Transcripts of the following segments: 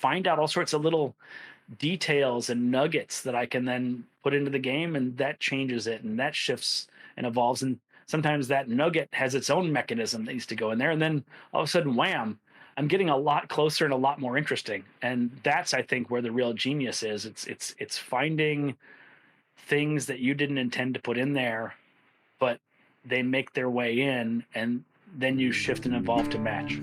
find out all sorts of little details and nuggets that I can then put into the game, and that changes it and that shifts and evolves. And sometimes that nugget has its own mechanism that needs to go in there. And then all of a sudden, wham, I'm getting a lot closer and a lot more interesting. And that's, I think, where the real genius is. It's finding things that you didn't intend to put in there, but they make their way in, and then you shift and evolve to match.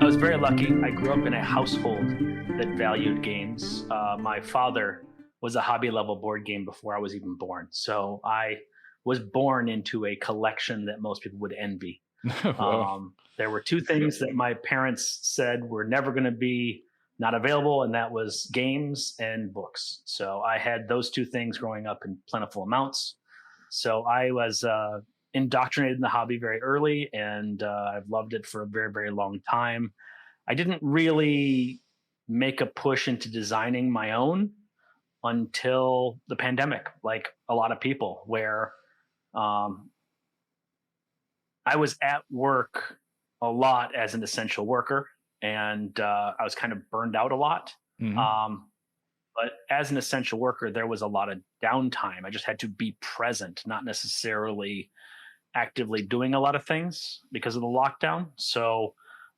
I was very lucky. I grew up in a household that valued games. My father was a hobby level board game before I was even born, so I was born into a collection that most people would envy. Wow. There were two things that my parents said were never going to be not available, and that was games and books. So I had those two things growing up in plentiful amounts. So I was indoctrinated in the hobby very early, and I've loved it for a very, very long time. I didn't really make a push into designing my own until the pandemic, like a lot of people, where um, I was at work a lot as an essential worker, and I was kind of burned out a lot. Hmm. Um, but as an essential worker, there was a lot of downtime. I just had to be present, not necessarily actively doing a lot of things because of the lockdown. So,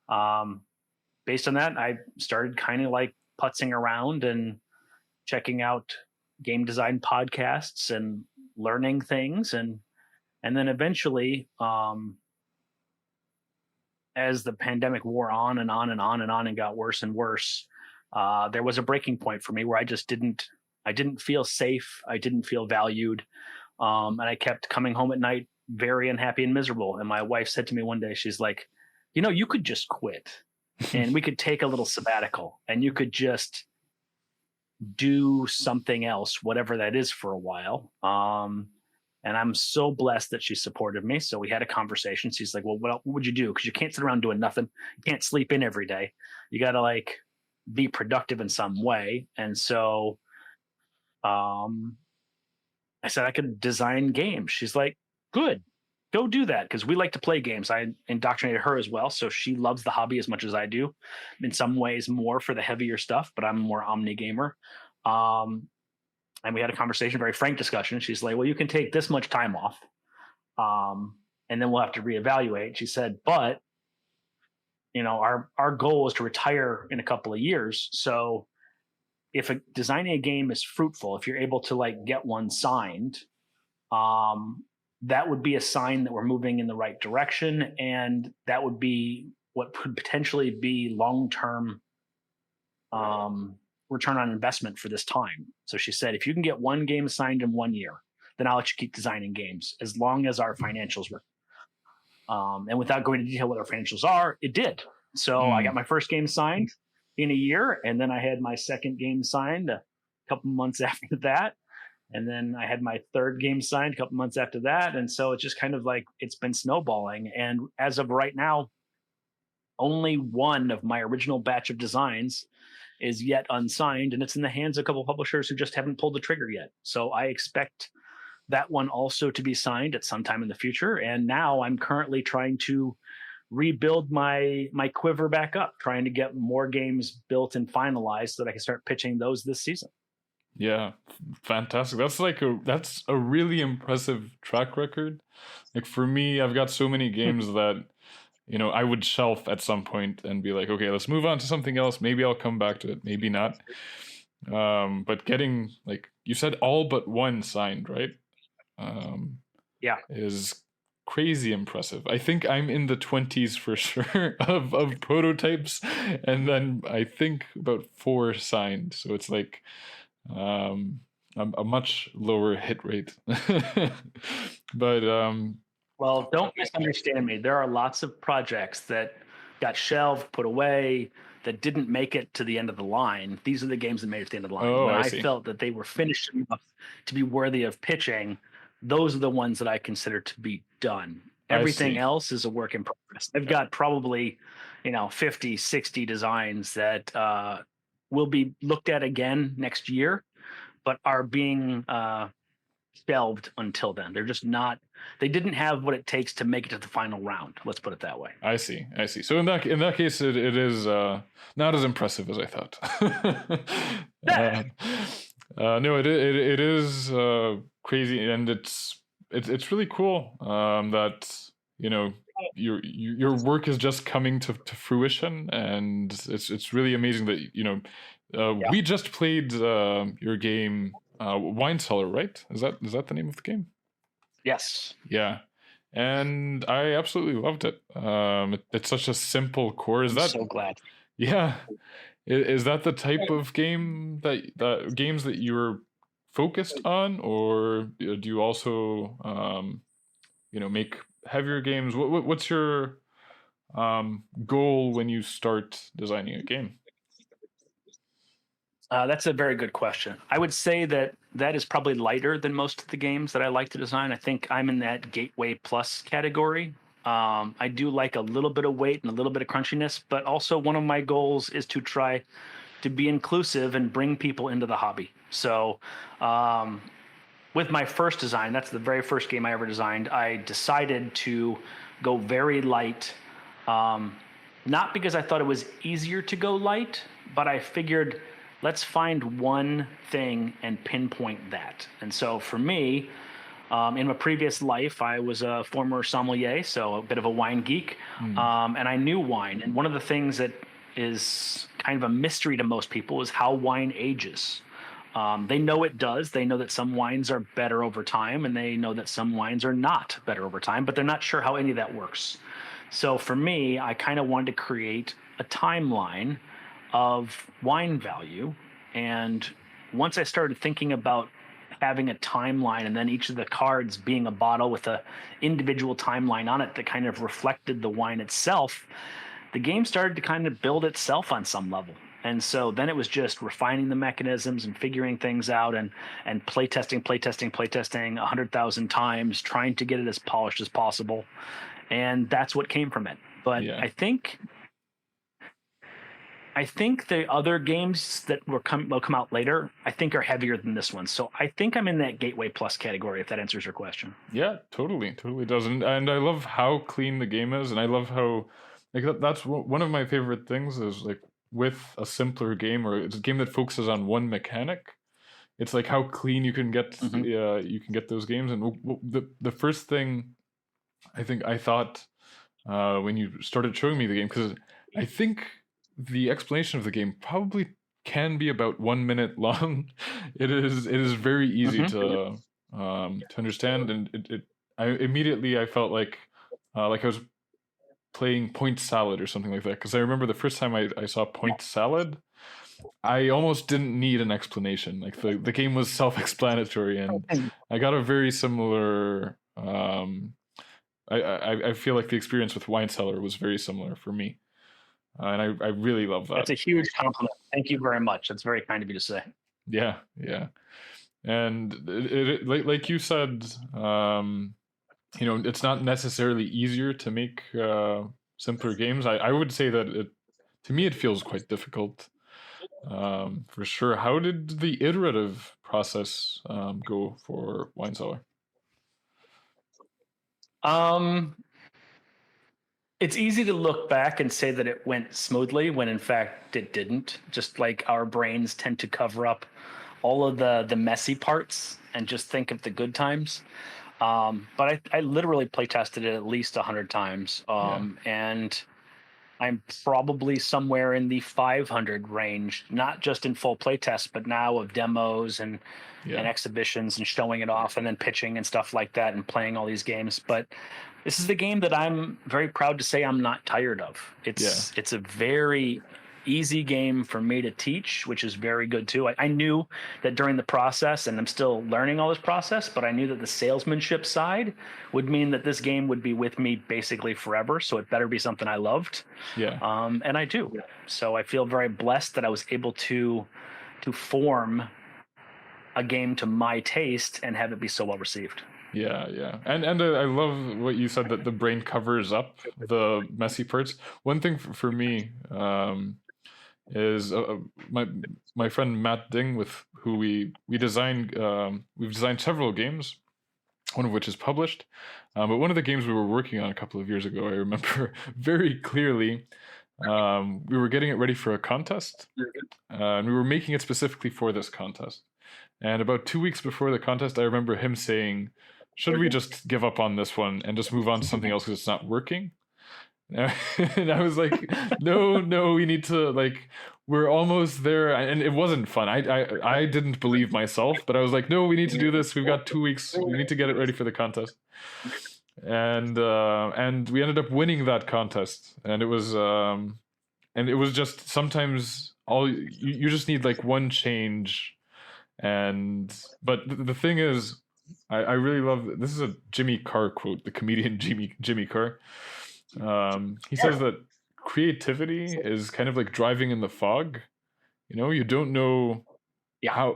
um, based on that, I started kind of like putzing around and checking out game design podcasts and learning things, and then eventually, as the pandemic wore on and on and on and on and got worse and worse, there was a breaking point for me where I didn't feel safe. I didn't feel valued. And I kept coming home at night very unhappy and miserable. And my wife said to me one day, she's like, you could just quit and we could take a little sabbatical and you could just do something else, whatever that is, for a while. And I'm so blessed that she supported me. So we had a conversation. She's like, well, what would you do? Because you can't sit around doing nothing. You can't sleep in every day. You got to like be productive in some way. And so um, I said I could design games. She's like, good, go do that. Because we like to play games. I indoctrinated her as well. So she loves the hobby as much as I do. In some ways, more for the heavier stuff, but I'm a more omni gamer. Um, and we had a conversation, very frank discussion. She's like, well, you can take this much time off, and then we'll have to reevaluate. She said, but our goal is to retire in a couple of years. So if designing a game is fruitful, if you're able to like get one signed, that would be a sign that we're moving in the right direction, and that would be what could potentially be long-term return on investment for this time. So she said, if you can get one game signed in 1 year, then I'll let you keep designing games as long as our financials work. And without going into detail what our financials are, it did. So I got my first game signed in a year, and then I had my second game signed a couple months after that. And then I had my third game signed a couple months after that. And so it's just kind of like it's been snowballing. And as of right now, only one of my original batch of designs is yet unsigned, and it's in the hands of a couple of publishers who just haven't pulled the trigger yet. So I expect that one also to be signed at some time in the future. And now I'm currently trying to rebuild my quiver back up, trying to get more games built and finalized so that I can start pitching those this season. Yeah, fantastic. That's a really impressive track record. Like for me, I've got so many games that I would shelf at some point and be like, okay, let's move on to something else. Maybe I'll come back to it, maybe not. But getting, like you said, all but one signed, right? Yeah. Is crazy impressive. I think I'm in the 20s for sure of prototypes, and then I think about 4 signed. So it's like a much lower hit rate. But Well, don't misunderstand me. There are lots of projects that got shelved, put away, that didn't make it to the end of the line. These are the games that made it to the end of the line. oh, When I I see. felt that they were finished enough to be worthy of pitching, those are the ones that I consider to be done. I Everything see. else is a work in progress. I've got probably, 50, 60 designs that will be looked at again next year, but are being shelved until then. They're just not. They didn't have what it takes to make it to the final round. Let's put it that way. I see. I see. So in that case, it is not as impressive as I thought. uh, no, it is crazy, and it's really cool that you know your work is just coming to fruition, and it's really amazing that Yeah. we just played your game Wine Cellar, right? Is that the name of the game? Yes. Yeah, and I absolutely loved it. It's such a simple core. Is I'm that so glad. yeah? Is that the type of game that games that you're focused on, or do you also make heavier games? What's your goal when you start designing a game? That's a very good question. I would say that that is probably lighter than most of the games that I like to design. I think I'm in that gateway plus category. I do like a little bit of weight and a little bit of crunchiness, but also one of my goals is to try to be inclusive and bring people into the hobby. So, um, with my first design, that's the very first game I ever designed, I decided to go very light. Um, Not because I thought it was easier to go light, but I figured let's find one thing and pinpoint that. And so for me, in my previous life, I was a former sommelier, so a bit of a wine geek, Hmm. and I knew wine. And one of the things that is kind of a mystery to most people is how wine ages. They know it does. They know that some wines are better over time, and they know that some wines are not better over time, but they're not sure how any of that works. So for me, I kind of wanted to create a timeline of wine value. And once I started thinking about having a timeline and then each of the cards being a bottle with a individual timeline on it that kind of reflected the wine itself, the game started to kind of build itself on some level. And so then it was just refining the mechanisms and figuring things out and playtesting 100,000 times, trying to get it as polished as possible. And that's what came from it. But Yeah. I think the other games that will come out later, I think are heavier than this one. So I think I'm in that Gateway Plus category, if that answers your question. Yeah, totally does, and I love how clean the game is, and I love how like that's one of my favorite things is like with a simpler game or it's a game that focuses on one mechanic. It's like how clean Hmm. you can get those games, and the first thing I think I thought when you started showing me the game because I think the explanation of the game probably can be about 1 minute long. It is very easy Hmm. to understand, and I felt like I was playing Point Salad or something like that because I remember the first time I saw Point Salad. I almost didn't need an explanation. Like the game was self-explanatory, and I got a very similar. I feel like the experience with Wine Cellar was very similar for me, and I really love that. That's a huge compliment. Thank you very much. That's very kind of you to say. Yeah, yeah, and like you said, it's not necessarily easier to make simpler games. I would say that to me it feels quite difficult, for sure. How did the iterative process go for Wine Cellar? Um, it's easy to look back and say that it went smoothly when in fact it didn't. Just like our brains tend to cover up all of the messy parts and just think of the good times. But I literally play tested it at least 100 times, Yeah, and I'm probably somewhere in the 500 range, not just in full playtests, but now of demos and yeah, exhibitions and showing it off and then pitching and stuff like that and playing all these games. But this is the game that I'm very proud to say I'm not tired of. yeah, It's a very easy game for me to teach, which is very good too. I knew that during the process, and I'm still learning all this process, but I knew that the salesmanship side would mean that this game would be with me basically forever. So it better be something I loved, yeah. and I do. So I feel very blessed that I was able to form a game to my taste and have it be so well received. Yeah, yeah, and I love what you said that the brain covers up the messy parts. One thing for me, is my my friend Matt Ding, with who we designed we've designed several games, one of which is published. But one of the games we were working on a couple of years ago, I remember very clearly. We were getting it ready for a contest, and we were making it specifically for this contest. And about 2 weeks before the contest, I remember him saying, "Should we just give up on this one and just move on to something else because it's not working?" And I was like, "No, no, we need to, like, we're almost there." And it wasn't fun. I didn't believe myself, but I was like, "No, we need to do this. We've got 2 weeks. We need to get it ready for the contest." And we ended up winning that contest, and it was just sometimes you just need like one change. And but the thing is, I really love, this is a Jimmy Carr quote, the comedian Jimmy Carr. He says that creativity is kind of like driving in the fog. You know, you don't know Yeah.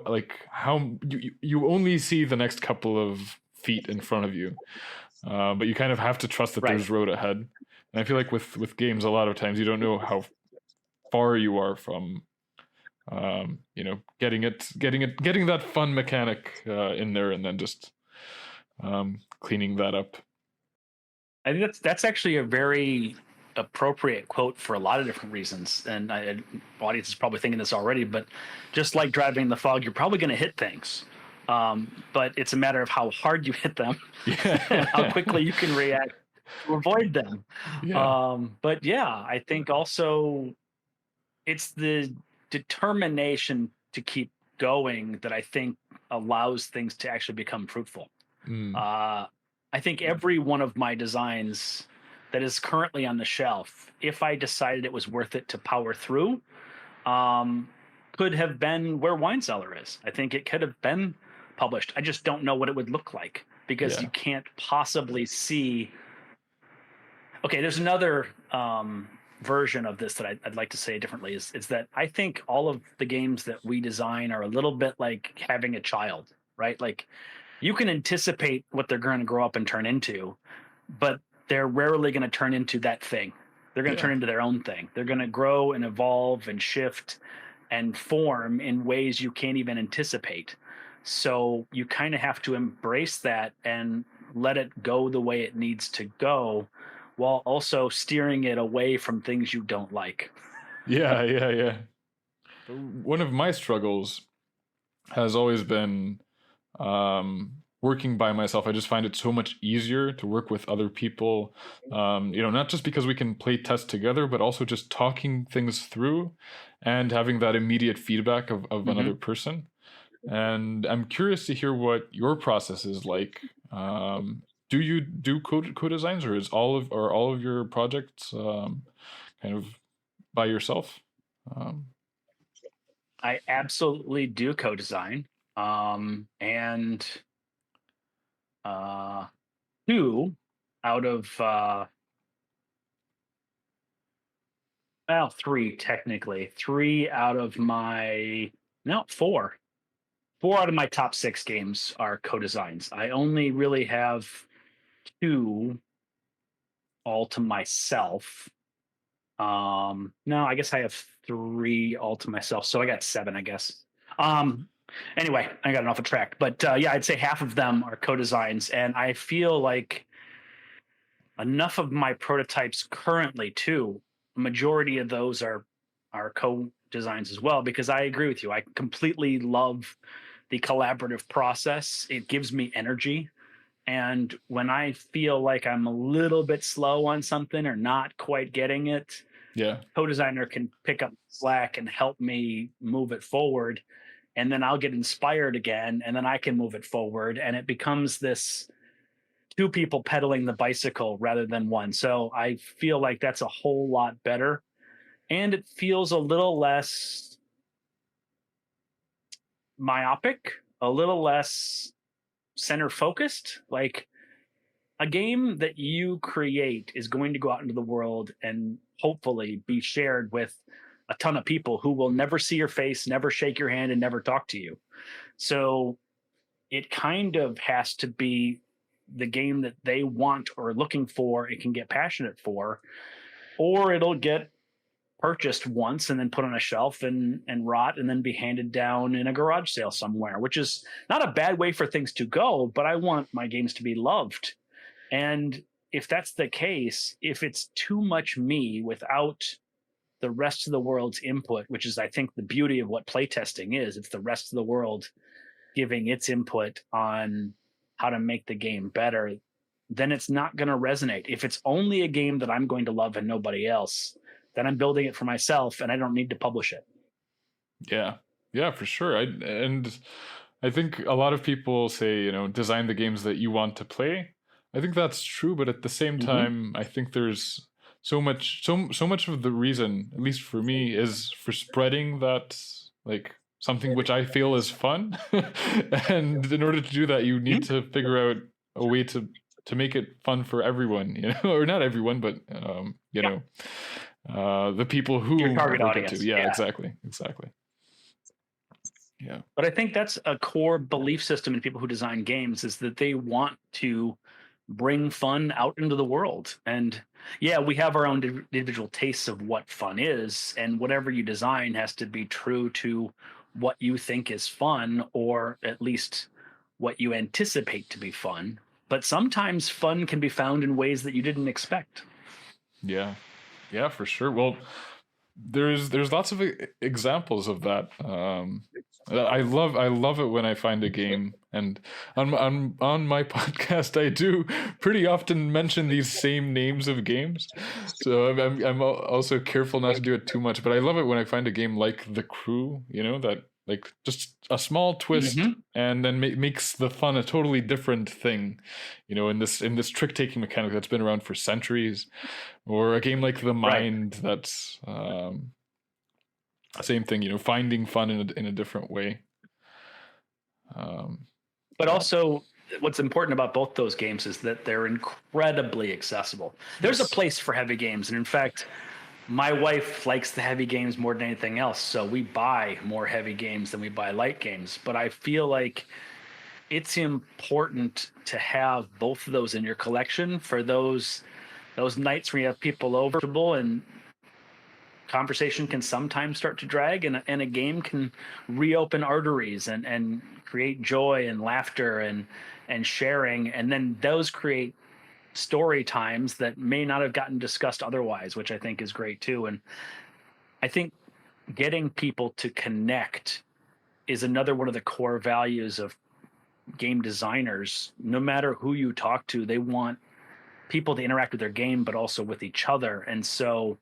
how you only see the next couple of feet in front of you, but you kind of have to trust that Right. there's road ahead. And I feel like with games, a lot of times you don't know how far you are from, getting that fun mechanic in there, and then just cleaning that up. I think that's actually a very appropriate quote for a lot of different reasons. And audience is probably thinking this already, but just like driving in the fog, you're probably going to hit things. But it's a matter of how hard you hit them and how quickly you can react to avoid them. Yeah. But yeah, I think also it's the determination to keep going that I think allows things to actually become fruitful. Mm. I think every one of my designs that is currently on the shelf, if I decided it was worth it to power through, um, could have been where Wine Cellar is. I think it could have been published. I just don't know what it would look like because Yeah. you can't possibly see. Okay, there's another version of this that I'd like to say differently. Is that I think all of the games that we design are a little bit like having a child, right? Like you can anticipate what they're going to grow up and turn into, but they're rarely going to turn into that thing. They're going to turn Yeah. into their own thing. They're going to grow and evolve and shift and form in ways you can't even anticipate. So you kind of have to embrace that and let it go the way it needs to go while also steering it away from things you don't like. Yeah. Yeah. Yeah. One of my struggles has always been working by myself. I just find it so much easier to work with other people. Not just because we can play test together, but also just talking things through and having that immediate feedback of Mm-hmm. another person. And I'm curious to hear what your process is like. Do you do co-designs, or is all of your projects kind of by yourself? Um, I absolutely do co-design. And uh, two out of well, three technically. Three out of my no, four. Four out of my top six games are co-designs. I only really have two all to myself. No, I guess I have three all to myself. So I got seven, I guess. Um, anyway, I got off a track. But yeah, I'd say half of them are co-designs. And I feel like enough of my prototypes currently too, a majority of those are co-designs as well, because I agree with you. I completely love the collaborative process. It gives me energy. And when I feel like I'm a little bit slow on something or not quite getting it, yeah. co-designer can pick up slack and help me move it forward. And then I'll get inspired again, and then I can move it forward. And it becomes this two people pedaling the bicycle rather than one. So I feel like that's a whole lot better. And it feels a little less myopic, a little less center focused. Like a game that you create is going to go out into the world and hopefully be shared with a ton of people who will never see your face, never shake your hand, and never talk to you. So it kind of has to be the game that they want or looking for and can get passionate for, or it'll get purchased once and then put on a shelf and rot and then be handed down in a garage sale somewhere, which is not a bad way for things to go, but I want my games to be loved. And if that's the case, if it's too much me without the rest of the world's input, which is I think the beauty of what playtesting is, it's the rest of the world giving its input on how to make the game better, then it's not going to resonate. If it's only a game that I'm going to love and nobody else, then I'm building it for myself and I don't need to publish it. Yeah, yeah, for sure. And I think a lot of people say, design the games that you want to play. I think that's true, but at the same time, I think there's so much of the reason, at least for me, is for spreading that, like, something which I feel is fun. And in order to do that, you need to figure out a way to make it fun for everyone, or not everyone, but the people who your target are audience. Yeah, exactly. Yeah. But I think that's a core belief system in people who design games, is that they want to bring fun out into the world. And yeah, we have our own individual tastes of what fun is, and whatever you design has to be true to what you think is fun, or at least what you anticipate to be fun. But sometimes fun can be found in ways that you didn't expect. Yeah, yeah, for sure. Well, there's lots of examples of that. I love it when I find a game, and on my podcast I do pretty often mention these same names of games. So I'm also careful not to do it too much. But I love it when I find a game like The Crew, that, like, just a small twist, and then makes the fun a totally different thing, in this trick taking mechanic that's been around for centuries, or a game like The Mind, that's same thing, finding fun in a different way. But also, what's important about both those games is that they're incredibly accessible. There's a place for heavy games, and in fact, my wife likes the heavy games more than anything else, so we buy more heavy games than we buy light games. But I feel like it's important to have both of those in your collection for those nights where you have people over, and conversation can sometimes start to drag, and a game can reopen arteries and create joy and laughter and sharing, and then those create story times that may not have gotten discussed otherwise, which I think is great too. And I think getting people to connect is another one of the core values of game designers. No matter who you talk to, they want people to interact with their game, but also with each other. And so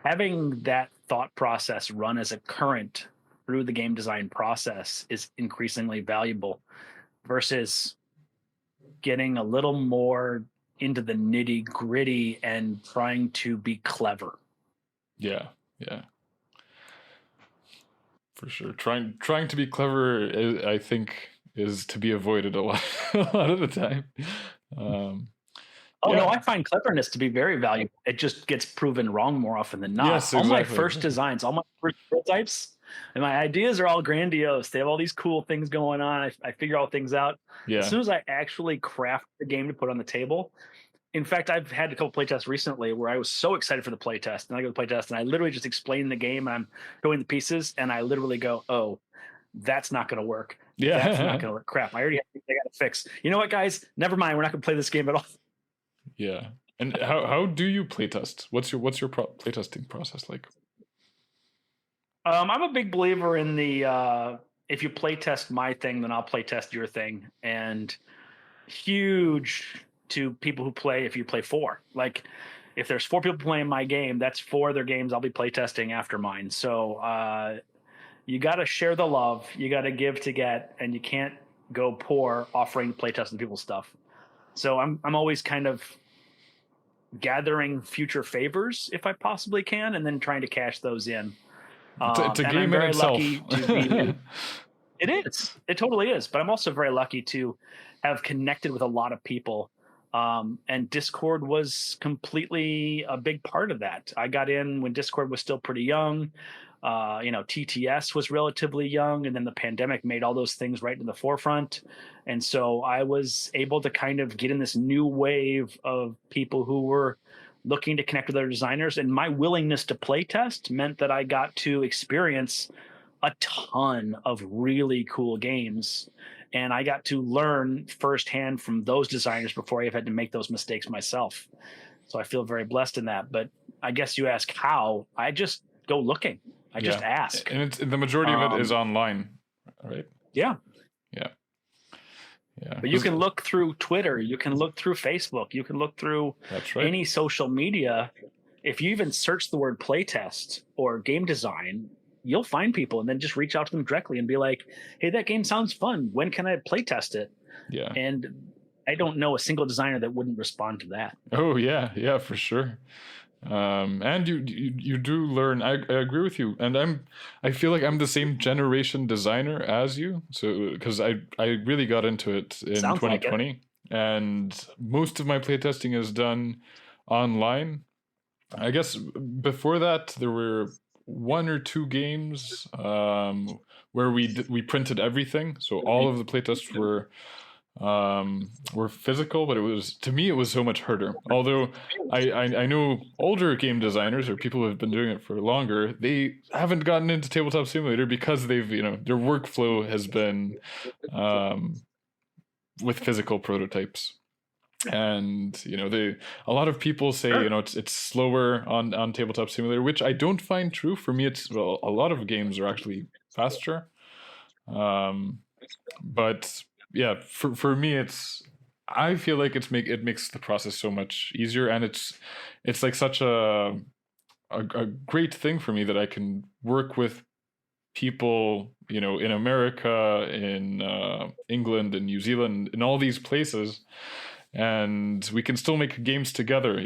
having that thought process run as a current through the game design process is increasingly valuable, versus getting a little more into the nitty gritty and trying to be clever. Yeah, for sure. Trying to be clever, I think, is to be avoided a lot of the time. No, I find cleverness to be very valuable. It just gets proven wrong more often than not. Yes, exactly. All my first designs, all my first prototypes, and my ideas are all grandiose. They have all these cool things going on. I figure all things out. Yeah. As soon as I actually craft the game to put on the table, in fact, I've had a couple playtests recently where I was so excited for the playtest, and I go to the playtest, and I literally just explain the game, and I'm showing the pieces, and I literally go, "Oh, that's not going to work. Yeah, that's not going to work. Crap! I already have things I got to fix. You know what, guys? Never mind. We're not going to play this game at all." Yeah. And how do you playtest? What's your playtesting process like? I'm a big believer in the if you playtest my thing, then I'll playtest your thing, and huge to people who play if you play four. Like, if there's four people playing my game, that's four of their games I'll be playtesting after mine. So you got to share the love, you got to give to get, and you can't go poor offering playtesting people's stuff. So I'm always kind of gathering future favors if I possibly can, and then trying to cash those in. It's a game in itself. It is. It totally is. But I'm also very lucky to have connected with a lot of people. And Discord was completely a big part of that. I got in when Discord was still pretty young. TTS was relatively young, and then the pandemic made all those things right in the forefront. And so I was able to kind of get in this new wave of people who were looking to connect with other designers, and my willingness to play test meant that I got to experience a ton of really cool games, and I got to learn firsthand from those designers before I've had to make those mistakes myself. So I feel very blessed in that. But I guess you ask how, I just go looking. I just Yeah, ask. and it's the majority of it is Um, online, right? yeah, Yeah, yeah. but you can look through Twitter, you can look through Facebook, you can look through That's right. any social media. If you even search the word playtest or game design, you'll find people, and then just reach out to them directly and be like, "Hey, that game sounds fun. When can I playtest it?" Yeah. And I don't know a single designer that wouldn't respond to that. Oh yeah, yeah, for sure. And you do learn. I agree with you, and I feel like I'm the same generation designer as you. So because I really got into it in Sounds like it. 2020, and most of my playtesting is done online. I guess before that there were one or two games where we printed everything, so all of the playtests were physical, but it was, to me, it was so much harder. Although I know older game designers or people who have been doing it for longer, they haven't gotten into tabletop simulator because they've, their workflow has been with physical prototypes. And a lot of people say it's slower on tabletop simulator, which I don't find true. For me, it's, well, a lot of games are actually faster, but yeah, for me, I feel like it makes the process so much easier, and it's like such a great thing for me that I can work with people, in America, in England, in New Zealand, in all these places, and we can still make games together,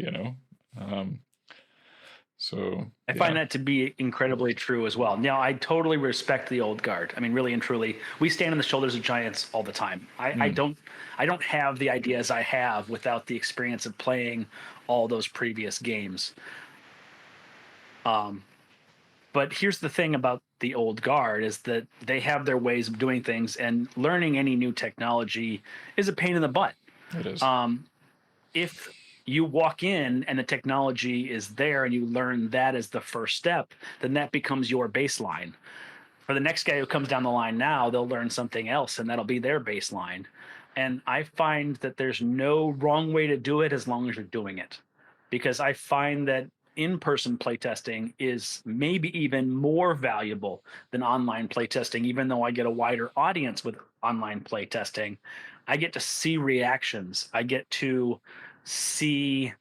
so I find that to be incredibly true as well. Now, I totally respect the old guard. I mean, really and truly, we stand on the shoulders of giants all the time. I don't have the ideas I have without the experience of playing all those previous games. But here's the thing about the old guard is that they have their ways of doing things, and learning any new technology is a pain in the butt. It is. If you walk in and the technology is there and you learn that as the first step, then that becomes your baseline. For the next guy who comes down the line now, they'll learn something else, and that'll be their baseline. And I find that there's no wrong way to do it as long as you're doing it. Because I find that in-person playtesting is maybe even more valuable than online playtesting, even though I get a wider audience with online playtesting. I get to see reactions. I get to see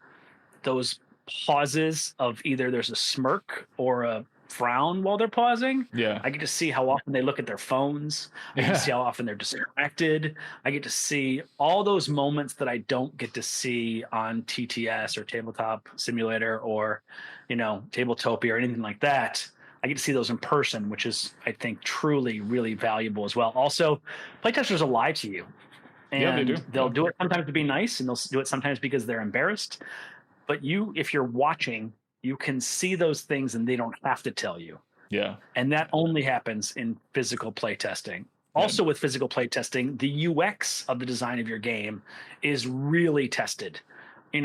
those pauses of either there's a smirk or a frown while they're pausing. Yeah. I get to see how often they look at their phones. I get to see how often they're distracted. I get to see all those moments that I don't get to see on TTS or Tabletop Simulator or, Tabletopia or anything like that. I get to see those in person, which is, I think, truly, really valuable as well. Also, playtesters will lie to you. And yeah, they do. They'll do it sometimes to be nice, and they'll do it sometimes because they're embarrassed. But if you're watching, you can see those things and they don't have to tell you. Yeah. And that only happens in physical playtesting. Also, with physical playtesting, the UX of the design of your game is really tested.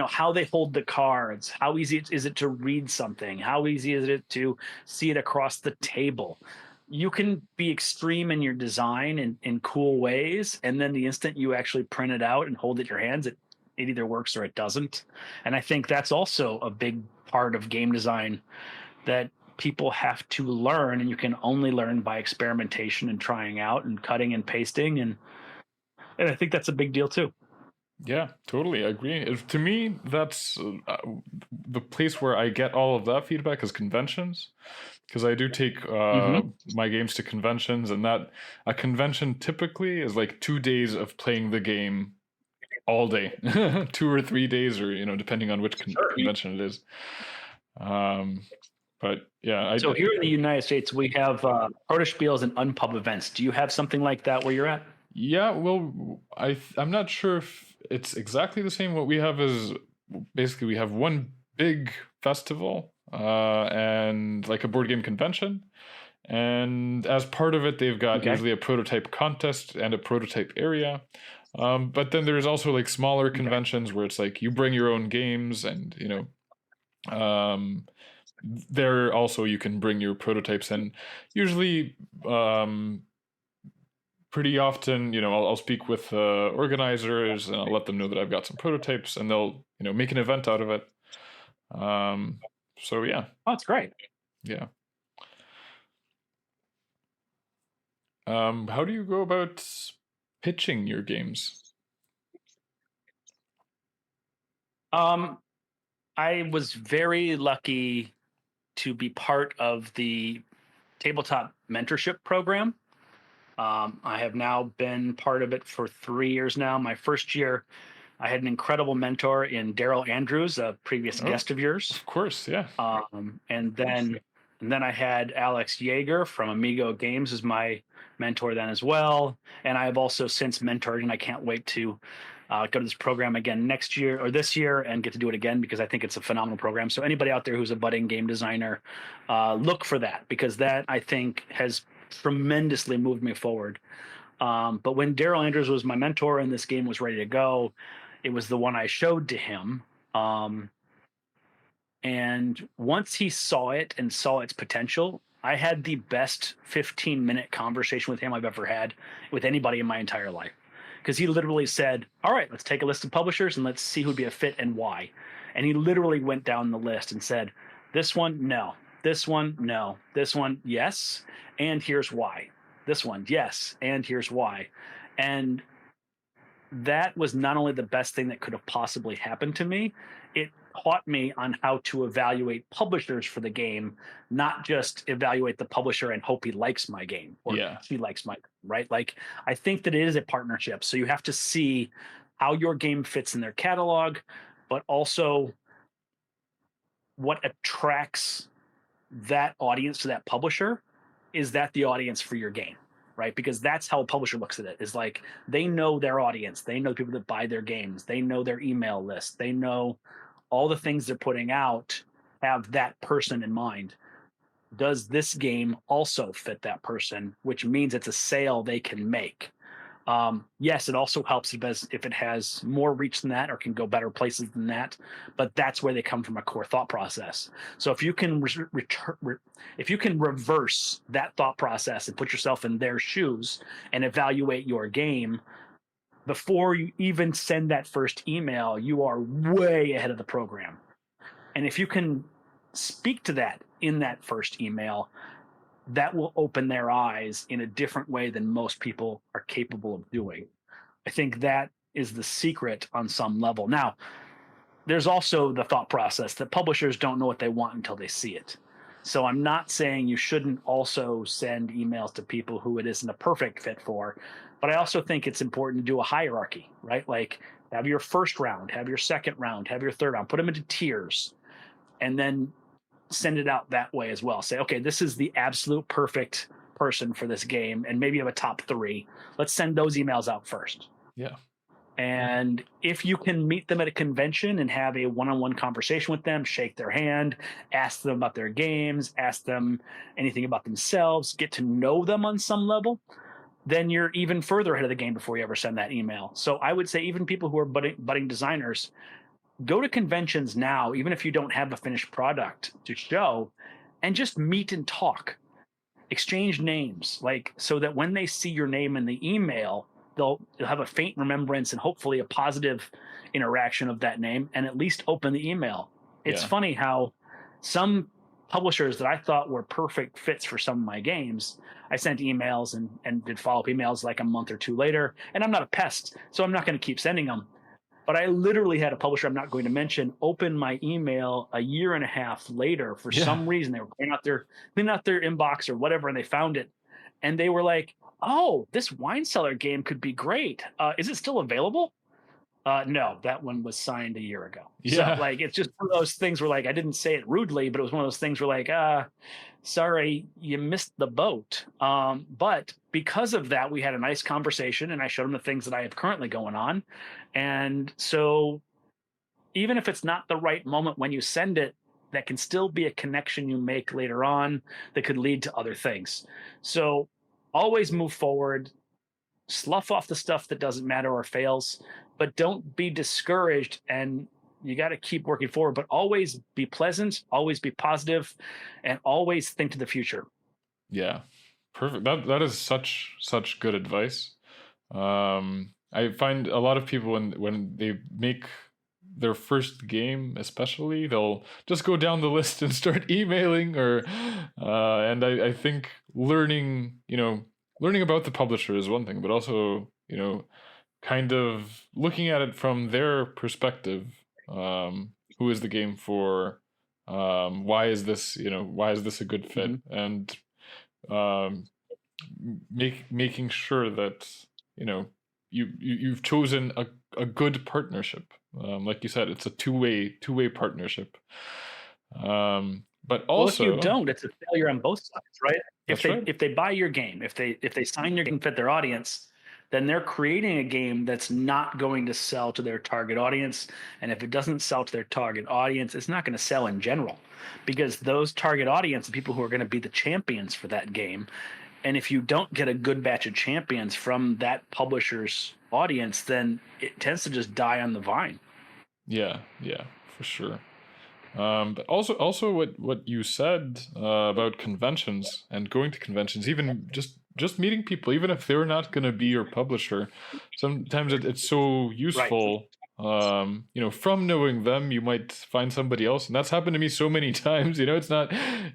How they hold the cards, how easy is it to read something, how easy is it to see it across the table. You can be extreme in your design in cool ways, and then the instant you actually print it out and hold it in your hands, it either works or it doesn't. And I think that's also a big part of game design that people have to learn, and you can only learn by experimentation and trying out and cutting and pasting, and I think that's a big deal too. Yeah, totally. I agree. To me, that's the place where I get all of that feedback is conventions, because I do take my games to conventions, and that a convention typically is like 2 days of playing the game all day, 2 or 3 days, or depending on which convention it is. But yeah, so here in the United States, we have protospiels and unpub events. Do you have something like that where you're at? Yeah, well, I'm not sure if it's exactly the same. What we have is basically we have one big festival and like a board game convention, and as part of it, they've got usually a prototype contest and a prototype area. But then there's also like smaller conventions where it's like you bring your own games, and Um, there also you can bring your prototypes in. Usually, pretty often, I'll speak with organizers and I'll let them know that I've got some prototypes, and they'll make an event out of it. Um, so yeah, Oh, that's great. yeah. How do you go about pitching your games? Um, I was very lucky to be part of the tabletop mentorship program. I have now been part of it for 3 years now. My first year, I had an incredible mentor in Daryl Andrews, a previous Oh, guest of yours. of course, yeah. And then I had Alex Yeager from Amigo Games as my mentor then as well. And I have also since mentored, and I can't wait to go to this program again next year or this year and get to do it again because I think it's a phenomenal program. So anybody out there who's a budding game designer, look for that because that I think has tremendously moved me forward. But when Daryl Andrews was my mentor and this game was ready to go, it was the one I showed to him. Um, and once he saw it and saw its potential, I had the best 15-minute conversation with him I've ever had with anybody in my entire life. Because he literally said, all right, let's take a list of publishers and let's see who'd be a fit and why. And he literally went down the list and said, this one, no. This one, no. This one, yes. And here's why. This one, yes. And here's why. And that was not only the best thing that could have possibly happened to me, it taught me on how to evaluate publishers for the game, not just evaluate the publisher and hope he likes my game or Yeah. she likes my game, right? Like, I think that it is a partnership. So you have to see how your game fits in their catalog, but also what attracts that audience to that publisher. Is that the audience for your game, right? Because that's how a publisher looks at it, is like they know their audience, they know the people that buy their games, they know their email list, they know all the things they're putting out have that person in mind. Does this game also fit that person, which means it's a sale they can make. Yes, it also helps if it has more reach than that or can go better places than that, but that's where they come from a core thought process. So if you can if you can reverse that thought process and put yourself in their shoes and evaluate your game before you even send that first email, you are way ahead of the program. And if you can speak to that in that first email, that will open their eyes in a different way than most people are capable of doing. I think that is the secret on some level. Now, there's also the thought process that publishers don't know what they want until they see it. So I'm not saying you shouldn't also send emails to people who it isn't a perfect fit for, but I also think it's important to do a hierarchy, right? Like have your first round, have your second round, have your third round, put them into tiers, and then send it out that way as well. Say, okay, this is the absolute perfect person for this game, and maybe you have a top three. Let's send those emails out first. Yeah. And if you can meet them at a convention and have a one-on-one conversation with them, shake their hand, ask them about their games, ask them anything about themselves, get to know them on some level, then you're even further ahead of the game before you ever send that email. So I would say even people who are budding designers, go to conventions now, even if you don't have a finished product to show, and just meet and talk, exchange names, like so that when they see your name in the email, they'll have a faint remembrance and hopefully a positive interaction of that name and at least open the email. It's Yeah. funny how some publishers that I thought were perfect fits for some of my games, I sent emails and did follow up emails like a month or two later. And I'm not a pest, so I'm not going to keep sending them. But I literally had a publisher I'm not going to mention open my email a year and a half later for Yeah. some reason. They were cleaning out their inbox or whatever, and they found it. And they were like, "Oh, this wine cellar game could be great. Is it still available?" No, that one was signed a year ago. So Yeah. like it's just one of those things where like I didn't say it rudely, but it was one of those things where like, sorry, you missed the boat. But because of that, we had a nice conversation and I showed him the things that I have currently going on. And so even if it's not the right moment when you send it, that can still be a connection you make later on that could lead to other things. So always move forward, slough off the stuff that doesn't matter or fails, but don't be discouraged and You got to keep working forward, but always be pleasant, always be positive, and always think to the future. Yeah, perfect. That is such good advice. I find a lot of people when they make their first game, especially, they'll just go down the list and start emailing or, and I think learning about the publisher is one thing, but also, kind of looking at it from their perspective. Who is the game for? Why is this a good fit? Mm-hmm. And um, making sure that you know you've chosen a good partnership. Like you said, it's a two-way partnership. But Well, if you also, don't, it's a failure on both sides, right? If that's they right. if they buy your game, if they sign your game, fit their audience, then they're creating a game that's not going to sell to their target audience. And if it doesn't sell to their target audience, it's not going to sell in general, because those target audience, the people who are going to be the champions for that game, and if you don't get a good batch of champions from that publisher's audience, then it tends to just die on the vine. Yeah, yeah, for sure. But also what you said about conventions and going to conventions, even just meeting people, even if they're not going to be your publisher, sometimes it's so Right. useful. From knowing them, you might find somebody else, and that's happened to me so many times. It's not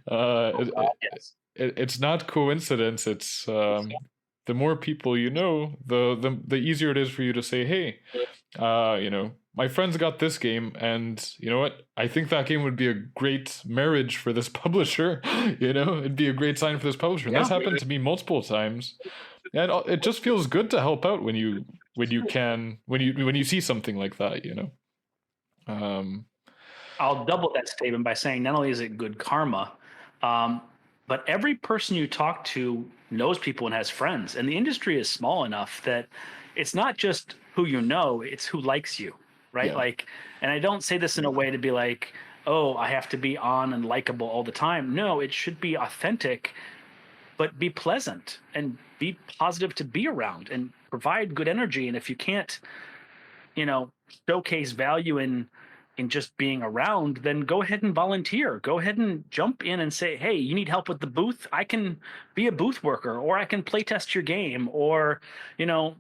Oh God, yes. it's not coincidence. It's the more people you know, the easier it is for you to say, hey, my friends got this game, and you know what? I think that game would be a great marriage for this publisher. It'd be a great sign for this publisher. And Yeah. that's happened to me multiple times. And it just feels good to help out when you see something like that. Um, I'll double that statement by saying not only is it good karma, um, but every person you talk to knows people and has friends. And the industry is small enough that it's not just who you know, it's who likes you, right? yeah, Like, and I don't say this in a way to be like, oh, I have to be on and likable all the time. No, it should be authentic, but be pleasant and be positive to be around and provide good energy. And if you can't, you know, showcase value in just being around, then go ahead and volunteer. Go ahead and jump in and say, hey, you need help with the booth? I can be a booth worker, or I can play test your game, or, you know,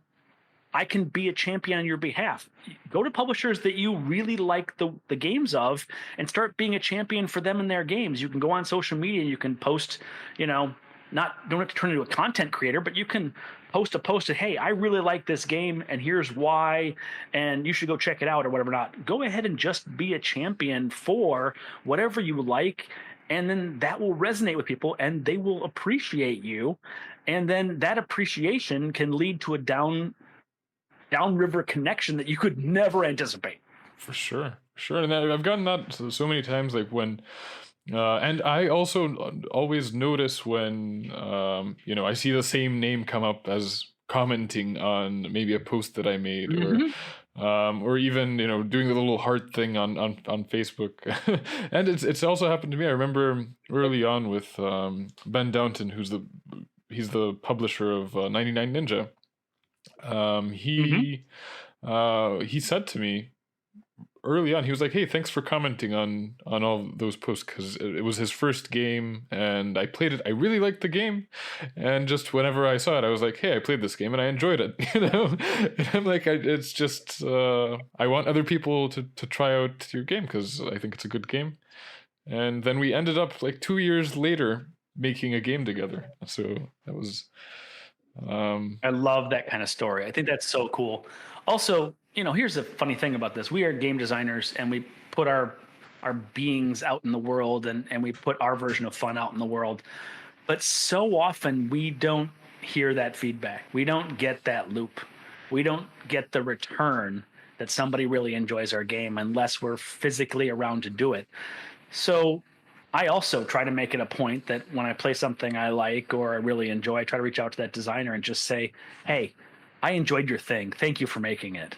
I can be a champion on your behalf. Go to publishers that you really like the games of and start being a champion for them in their games. You can go on social media, you can post, you know, don't have to turn into a content creator, but you can post a post that, hey, I really like this game and here's why, and you should go check it out or whatever. Not go ahead and just be a champion for whatever you like, and then that will resonate with people and they will appreciate you, and then that appreciation can lead to a downriver connection that you could never anticipate. for sure, sure. And I've gotten that so many times, like when. And I also always notice when I see the same name come up as commenting on maybe a post that I made, Mm-hmm. or even doing the little heart thing on Facebook. And it's also happened to me. I remember early on with Ben Downton, he's the publisher of 99 Ninja. Um, Mm-hmm. he said to me early on, he was like, hey, thanks for commenting on all those posts, because it was his first game and I played it. I really liked the game, and just whenever I saw it, I was like, hey, I played this game and I enjoyed it. And I'm like, it's just I want other people to try out your game because I think it's a good game. And then we ended up like 2 years later making a game together, so that was I love that kind of story. I think that's so cool. Also, here's the funny thing about this. We are game designers and we put our beings out in the world, and we put our version of fun out in the world. But so often we don't hear that feedback. We don't get that loop. We don't get the return that somebody really enjoys our game unless we're physically around to do it. So I also try to make it a point that when I play something I like or I really enjoy, I try to reach out to that designer and just say, hey, I enjoyed your thing. Thank you for making it.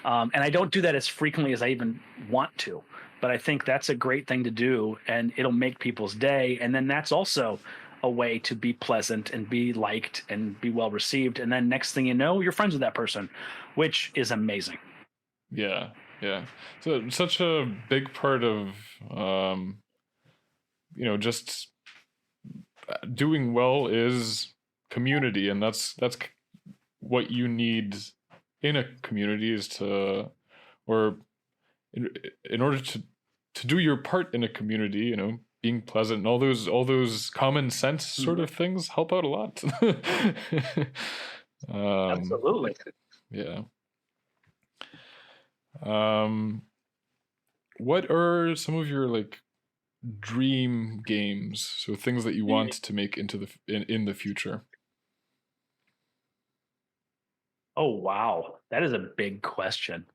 And I don't do that as frequently as I even want to, but I think that's a great thing to do, and it'll make people's day. And then that's also a way to be pleasant and be liked and be well received. And then next thing you know, you're friends with that person, which is amazing. Yeah, yeah. So such a big part of um, just doing well is community, and that's what you need in a community is to, or in, in order to do your part in a community, being pleasant and all those common sense sort Mhm. of things help out a lot. um, Absolutely. yeah. Um, what are some of your like dream games? So things that you want to make into in the future. Oh, wow. That is a big question.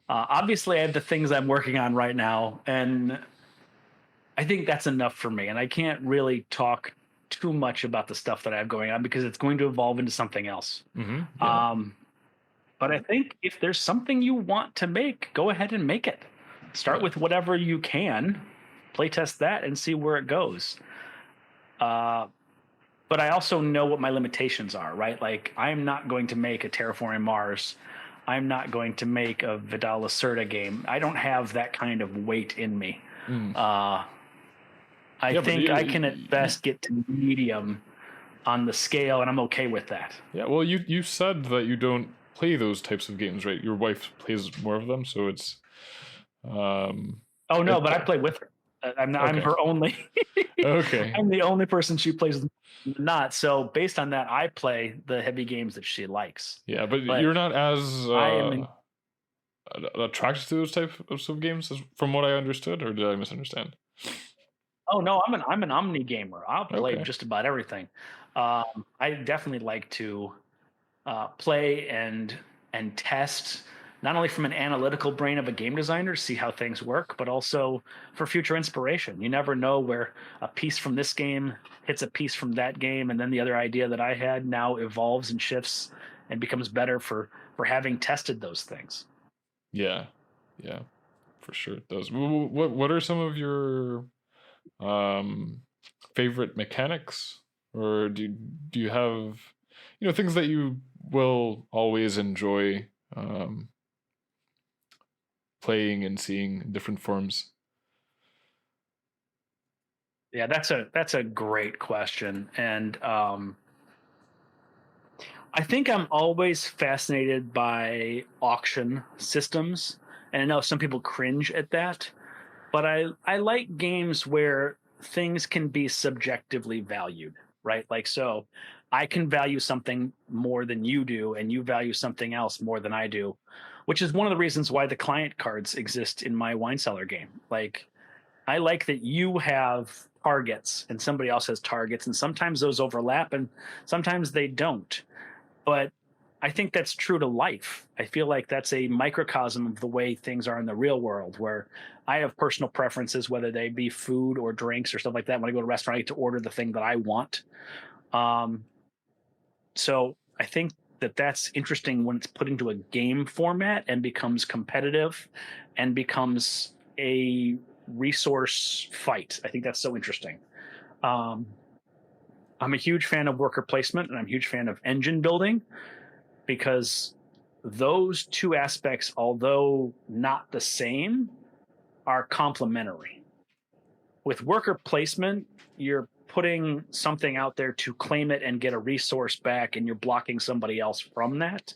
Obviously, I have the things I'm working on right now, and I think that's enough for me. And I can't really talk too much about the stuff that I have going on because it's going to evolve into something else. Yeah. Um, but I think if there's something you want to make, go ahead and make it. Start Yeah. with whatever you can, playtest that, and see where it goes. Uh, but I also know what my limitations are, right? Like, I'm not going to make a Terraforming Mars. I'm not going to make a Vidal Lacerda game. I don't have that kind of weight in me. Mm. Uh, I Yeah, but think I can at best get to medium on the scale, and I'm okay with that. yeah, well, you said that you don't play those types of games, right? Your wife plays more of them, so it's um Oh no, it but I play with her. I'm okay. her only. Okay. I'm the only person she plays with, not. So based on that, I play the heavy games that she likes. Yeah, but But you're not as I am in, attracted to those types of games from what I understood, or did I misunderstand? oh no, I'm an omni gamer. I'll play Okay. just about everything. I definitely like to play and test, not only from an analytical brain of a game designer to see how things work, but also for future inspiration. You never know where a piece from this game hits a piece from that game, and then the other idea that I had now evolves and shifts and becomes better for having tested those things. Yeah. Yeah, for sure it does. What are some of your um favorite mechanics, or do you have things that you will always enjoy um playing and seeing in different forms? Yeah, that's a great question, and I think I'm always fascinated by auction systems, and I know some people cringe at that, but I like games where things can be subjectively valued, right? Like, so I can value something more than you do, and you value something else more than I do, which is one of the reasons why the client cards exist in my wine cellar game. Like, I like that you have targets and somebody else has targets, and sometimes those overlap and sometimes they don't. But I think that's true to life. I feel like that's a microcosm of the way things are in the real world, where I have personal preferences, whether they be food or drinks or stuff like that. When I go to a restaurant, I get to order the thing that I want. Um, so I think that that's interesting when it's put into a game format and becomes competitive and becomes a resource fight. I think that's so interesting. Um, I'm a huge fan of worker placement and I'm a huge fan of engine building because those two aspects, although not the same, are complementary. With worker placement, you're putting something out there to claim it and get a resource back, and you're blocking somebody else from that.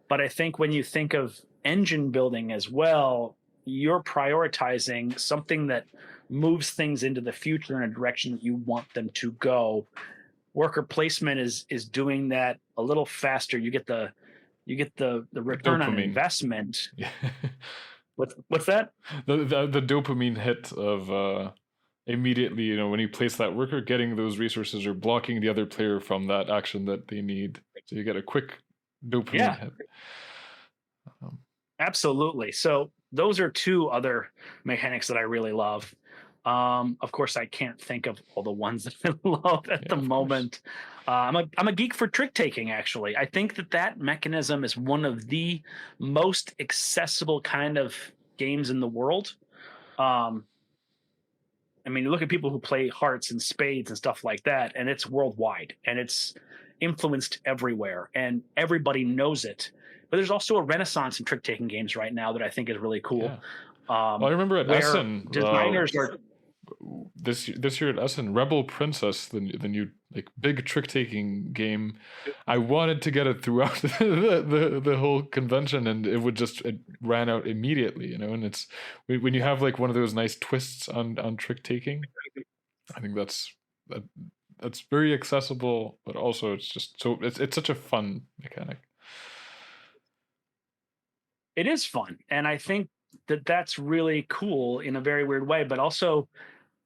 But I think when you think of engine building as well, you're prioritizing something that moves things into the future in a direction that you want them to go. Worker placement is doing that a little faster. You get the return on Dopamine. investment. Yeah. What's that? The dopamine hit of immediately, when you place that worker, getting those resources or blocking the other player from that action that they need. So you get a quick dopamine Yeah, hit. Um, absolutely. So those are two other mechanics that I really love. Of course, I can't think of all the ones that I love at yeah, the of course. moment. I'm a geek for trick taking. Actually, I think that mechanism is one of the most accessible kind of games in the world. Um, I mean, you look at people who play hearts and spades and stuff like that, and it's worldwide and it's influenced everywhere, and everybody knows it But there's also a renaissance in trick taking games right now that I think is really cool, Yeah. Well, I remember at where Essen, designers are. this year at Essen, Rebel Princess, the new like big trick taking game. I wanted to get it throughout the whole convention, and it ran out immediately, you know. And it's when you have like one of those nice twists on trick taking, I think that that's very accessible, but also it's just so it's such a fun mechanic. It is fun, and I think that that's really cool in a very weird way. But also,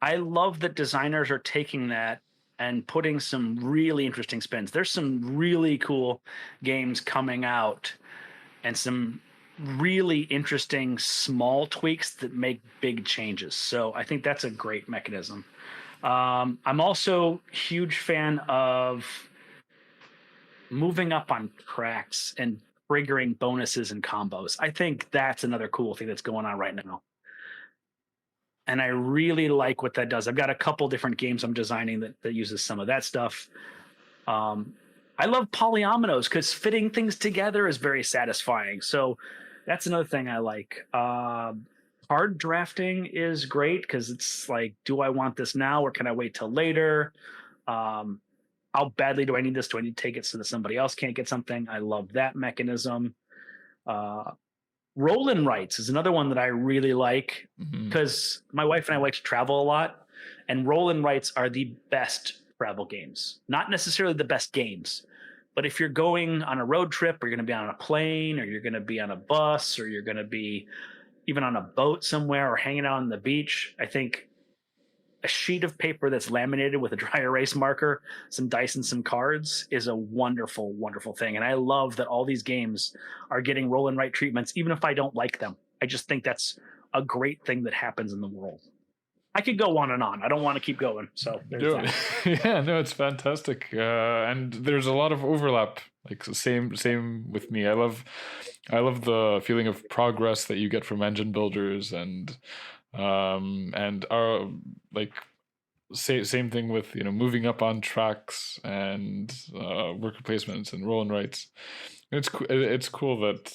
I love that designers are taking that and putting some really interesting spins. There's some really cool games coming out, and some really interesting small tweaks that make big changes. So I think that's a great mechanism. I'm also a huge fan of moving up on tracks and triggering bonuses and combos. I think that's another cool thing that's going on right now. And I really like what that does. I've got a couple different games I'm designing that uses some of that stuff. Um, I love polyominoes because fitting things together is very satisfying. So that's another thing I like. Card drafting is great because it's like, do I want this now or can I wait till later? Um, how badly do I need this? Do I need to take it so that somebody else can't get something? I love that mechanism. Uh, Roll and rights is another one that I really like Hmm. because my wife and I like to travel a lot, and roll and rights are the best travel games. Not necessarily the best games, but if you're going on a road trip, or you're going to be on a plane, or you're going to be on a bus, or you're going to be even on a boat somewhere, or hanging out on the beach, I think a sheet of paper that's laminated with a dry erase marker, some dice, and some cards is a wonderful, wonderful thing. And I love that all these games are getting roll and write treatments, even if I don't like them. I just think that's a great thing that happens in the world. I could go on and on. I don't want to keep going. So there's No, that. yeah, no, it's fantastic, and there's a lot of overlap. Like same with me. I love the feeling of progress that you get from engine builders, and our like same thing with moving up on tracks and worker placements and roll and rights. It's cool that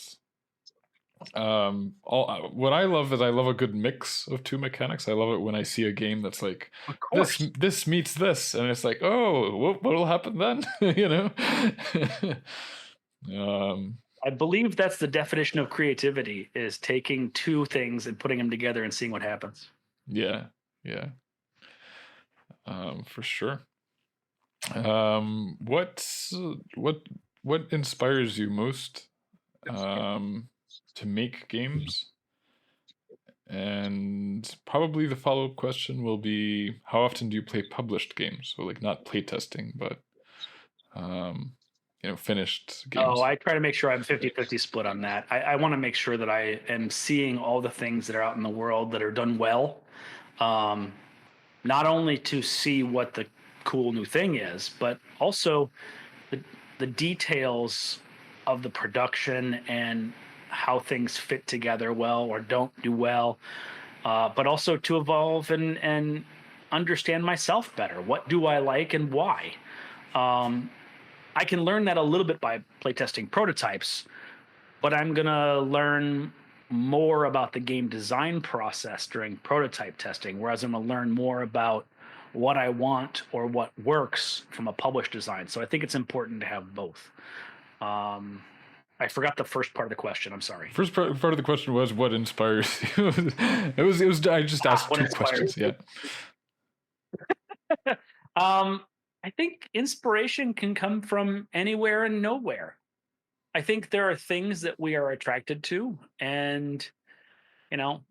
all what I love is I love a good mix of two mechanics. I love it when I see a game that's like Of this course. this meets this, and it's like, oh, what'll happen then? you know. um I believe that's the definition of creativity is taking two things and putting them together and seeing what happens. yeah, yeah, for sure. What what inspires you most to make games? And probably the follow-up question will be, how often do you play published games? So like not playtesting, but um, finished Oh, games. I try to make sure I'm 50-50 split on that. I want to make sure that I am seeing all the things that are out in the world that are done well. Um, Not only to see what the cool new thing is, but also the, the details of the production and how things fit together well or don't do well, but also to evolve and understand myself better. What do I like and why? Um, I can learn that a little bit by playtesting prototypes, but I'm going to learn more about the game design process during prototype testing, whereas I'm going to learn more about what I want or what works from a published design. So I think it's important to have both. Um, I forgot the first part of the question. I'm sorry. First part of the question was what inspires you. It was I just asked What two inspires questions. Yeah. you? I think inspiration can come from anywhere and nowhere. I think there are things that we are attracted to, and you know,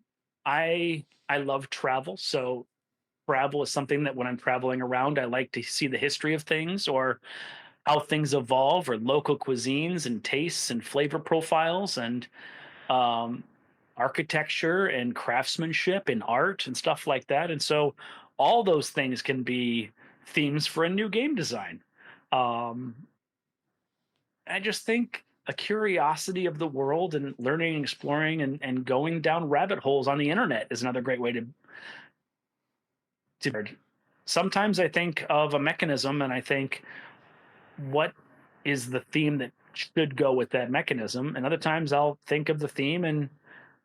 I love travel, so travel is something that when I'm traveling around, I like to see the history of things or how things evolve or local cuisines and tastes and flavor profiles and um, architecture and craftsmanship and art and stuff like that. And so all those things can be themes for a new game design. Um, I just think a curiosity of the world and learning, exploring, and going down rabbit holes on the internet is another great way to. Sometimes I think of a mechanism and I think, what is the theme that should go with that mechanism. And other times I'll think of the theme and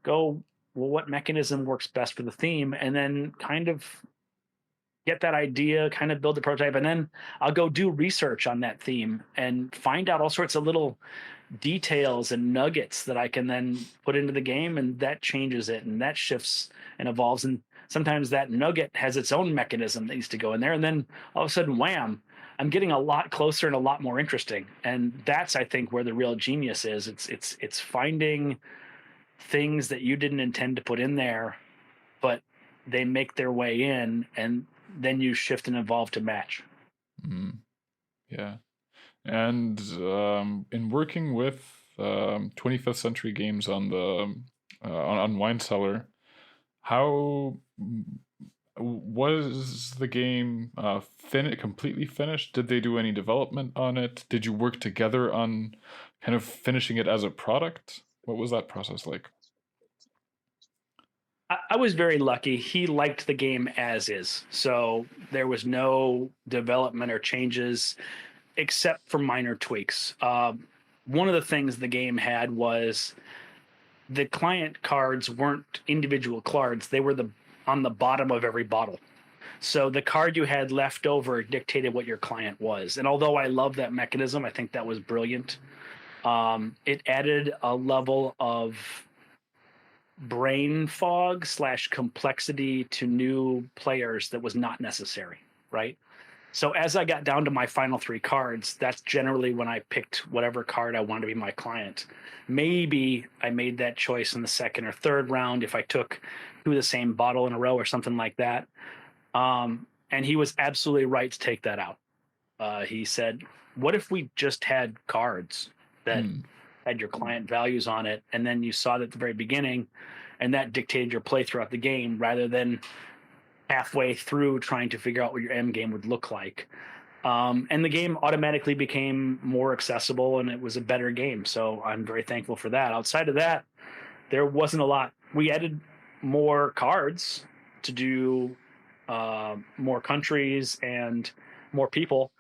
go, well, what mechanism works best for the theme? And then kind of get that idea, kind of build a prototype, and then I'll go do research on that theme and find out all sorts of little details and nuggets that I can then put into the game, and that changes it and that shifts and evolves. And sometimes that nugget has its own mechanism that needs to go in there, and then all of a sudden, wham! I'm getting a lot closer and a lot more interesting. And that's, I think, where the real genius is. It's finding things that you didn't intend to put in there, but they make their way in, and then you shift and evolve to match. Mm, yeah. And in working with 25th Century Games on the on Wine Cellar, how was the game completely finished? Did they do any development on it? Did you work together on kind of finishing it as a product? What was that process like? I was very lucky. He liked the game as is, so there was no development or changes except for minor tweaks. One of the things the game had was the client cards weren't individual cards; they were the on the bottom of every bottle. So the card you had left over dictated what your client was. And although I love that mechanism, I think that was brilliant. It added a level of brain fog slash complexity to new players that was not necessary, right? So as I got down to my final three cards, that's generally when I picked whatever card I wanted to be my client. Maybe I made that choice in the second or third round if I took two of the same bottle in a row or something like that. And he was absolutely right to take that out. He said, "What if we just had cards that Hmm. had your client values on it, and then you saw it at the very beginning, and that dictated your play throughout the game, rather than halfway through trying to figure out what your end game would look like." And the game automatically became more accessible, and it was a better game. So I'm very thankful for that. Outside of that, there wasn't a lot. We added more cards to do more countries and more people.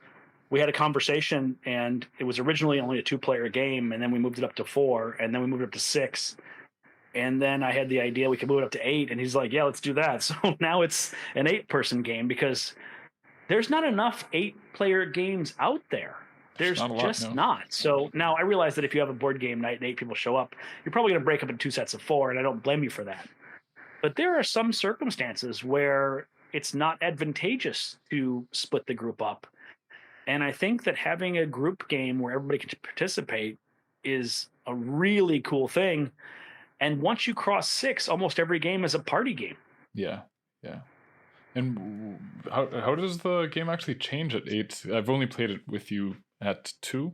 We had a conversation, and it was originally only a two-player game, and then we moved it up to four, and then we moved it up to six, and then I had the idea we could move it up to eight, and he's like, "Yeah, let's do that." So now it's an eight-person game because there's not enough eight-player games out there. It's There's not a lot, just no. not. So now I realize that if you have a board game night and eight people show up, you're probably going to break up into two sets of four, and I don't blame you for that. But there are some circumstances where it's not advantageous to split the group up. And I think that having a group game where everybody can participate is a really cool thing. And once you cross six, almost every game is a party game. Yeah, yeah. And how does the game actually change at 8? I've only played it with you at 2.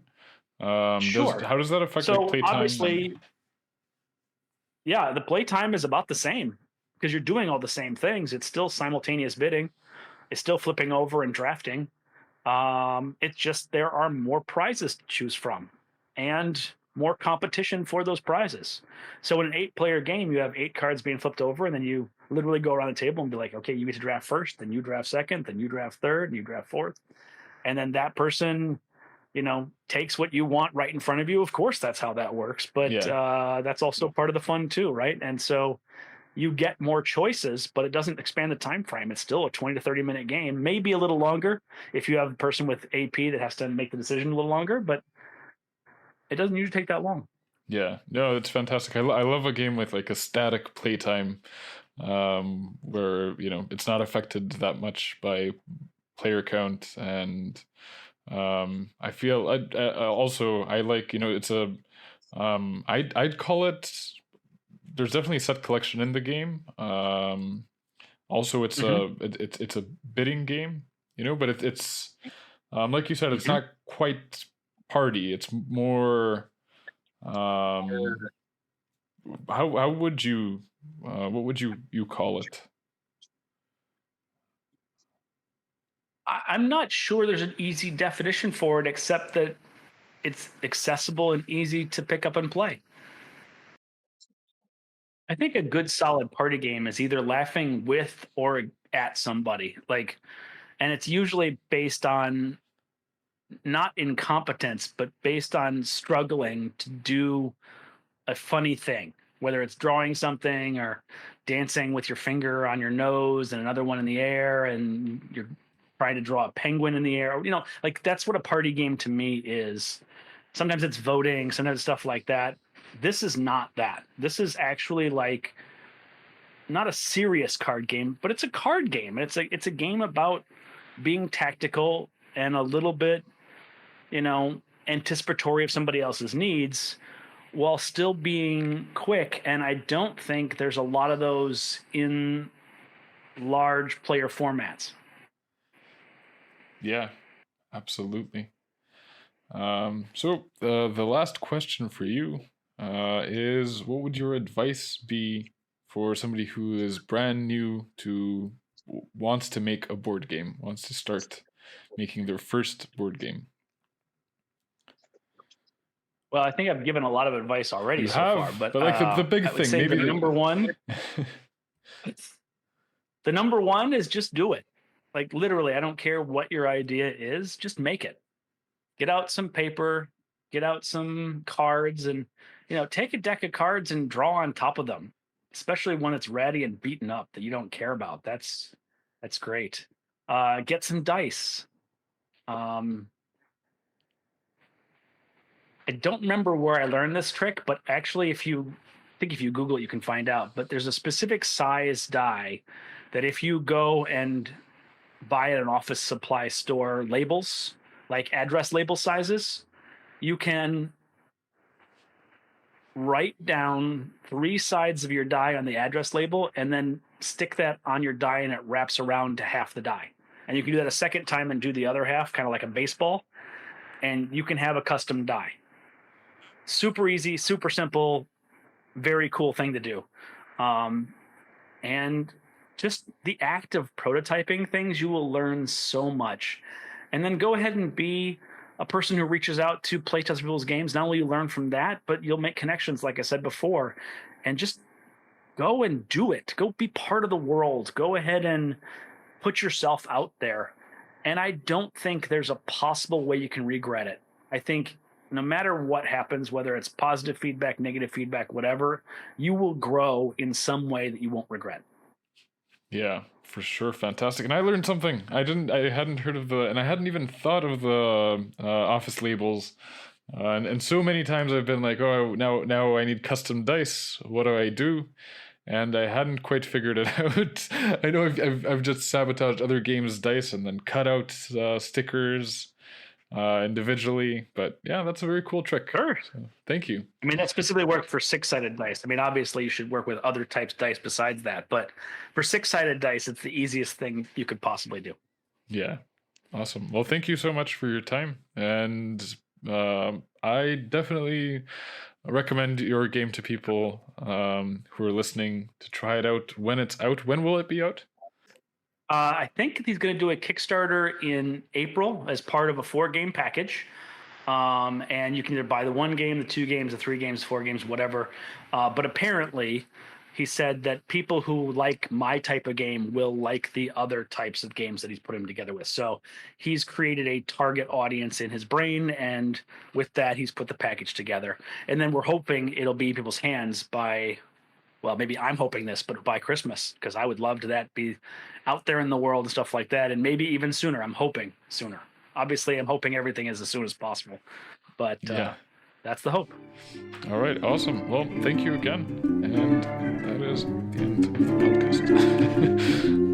Sure. How does that affect like So playtime and obviously, yeah, the play time is about the same because you're doing all the same things. It's still simultaneous bidding, it's still flipping over and drafting. It's just there are more prizes to choose from and more competition for those prizes. So in an eight-player game, you have eight cards being flipped over, and then you literally go around the table and be like, "Okay, you get to draft first, then you draft second, then you draft third, and you draft fourth," and then that person, takes what you want right in front of you. Of course, that's how that works, but yeah, that's also part of the fun too, right? And so you get more choices, but it doesn't expand the time frame. It's still a 20 to 30-minute game, maybe a little longer if you have a person with AP that has to make the decision a little longer, but it doesn't usually take that long. yeah. No, it's fantastic. I love a game with like a static playtime, where it's not affected that much by player count, and I feel also I like it's a I'd call it. There's definitely a set collection in the game. Also, it's Hmm. it's a bidding game, but it's like you said, it's Hmm. not quite party. It's more um, how would you what would you call it? I'm not sure there's an easy definition for it, except that it's accessible and easy to pick up and play. I think a good solid party game is either laughing with or at somebody. And it's usually based on not incompetence, but based on struggling to do a funny thing, whether it's drawing something or dancing with your finger on your nose and another one in the air, and you're trying to draw a penguin in the air. Like that's what a party game to me is. Sometimes it's voting, sometimes it's stuff like that. This is not that. This is actually like not a serious card game, but it's a card game. It's a game about being tactical and a little bit, anticipatory of somebody else's needs while still being quick. And I don't think there's a lot of those in large player formats. Yeah, absolutely. So the last question for you is, what would your advice be for somebody who is brand new to wants to make a board game, wants to start making their first board game? Well, I think I've given a lot of advice already You so have, far, but like the big I would thing, say maybe the number one, the number one is just do it. Like literally, I don't care what your idea is, just make it. Get out some paper, get out some cards, and take a deck of cards and draw on top of them, especially when it's ratty and beaten up that you don't care about. That's great. Get some dice. Um, I don't remember where I learned this trick, but actually, if you Google it, you can find out. But there's a specific size die that if you go and buy at an office supply store labels, like address label sizes, you can write down 3 sides of your die on the address label and then stick that on your die, and it wraps around to half the die. And you can do that a second time and do the other half, kind of like a baseball, and you can have a custom die. Super easy, super simple, very cool thing to do. And just the act of prototyping things, you will learn so much. And then go ahead and be a person who reaches out to playtest people's games. Not only you learn from that, but you'll make connections, like I said before, and just go and do it. Go be part of the world. Go ahead and put yourself out there. And I don't think there's a possible way you can regret it. I think no matter what happens, whether it's positive feedback, negative feedback, whatever, you will grow in some way that you won't regret. Yeah, for sure, fantastic. And I learned something. I hadn't heard of and I hadn't even thought of the office labels. And so many times I've been like, oh, now I need custom dice. What do I do? And I hadn't quite figured it out. I know I've just sabotaged other games' dice and then cut out stickers individually. But yeah, that's a very cool trick. Sure. So, thank you. I mean, that specifically worked for 6-sided dice. I mean, obviously you should work with other types of dice besides that, but for 6-sided dice, it's the easiest thing you could possibly do. Yeah. Awesome. Well, thank you so much for your time. And I definitely recommend your game to people who are listening to try it out when it's out. When will it be out? I think he's going to do a Kickstarter in April as part of a 4-game package. And you can either buy the 1 game, the 2 games, the 3 games, 4 games, whatever. But apparently, he said that people who like my type of game will like the other types of games that he's putting together with. So he's created a target audience in his brain, and with that, he's put the package together. And then we're hoping it'll be in people's hands by, well, maybe I'm hoping this, but by Christmas, because I would love to that be out there in the world and stuff like that, and maybe even sooner. I'm hoping sooner. Obviously, I'm hoping everything is as soon as possible, but Yeah. that's the hope. All right, awesome. Well, thank you again. And that is the end of the podcast.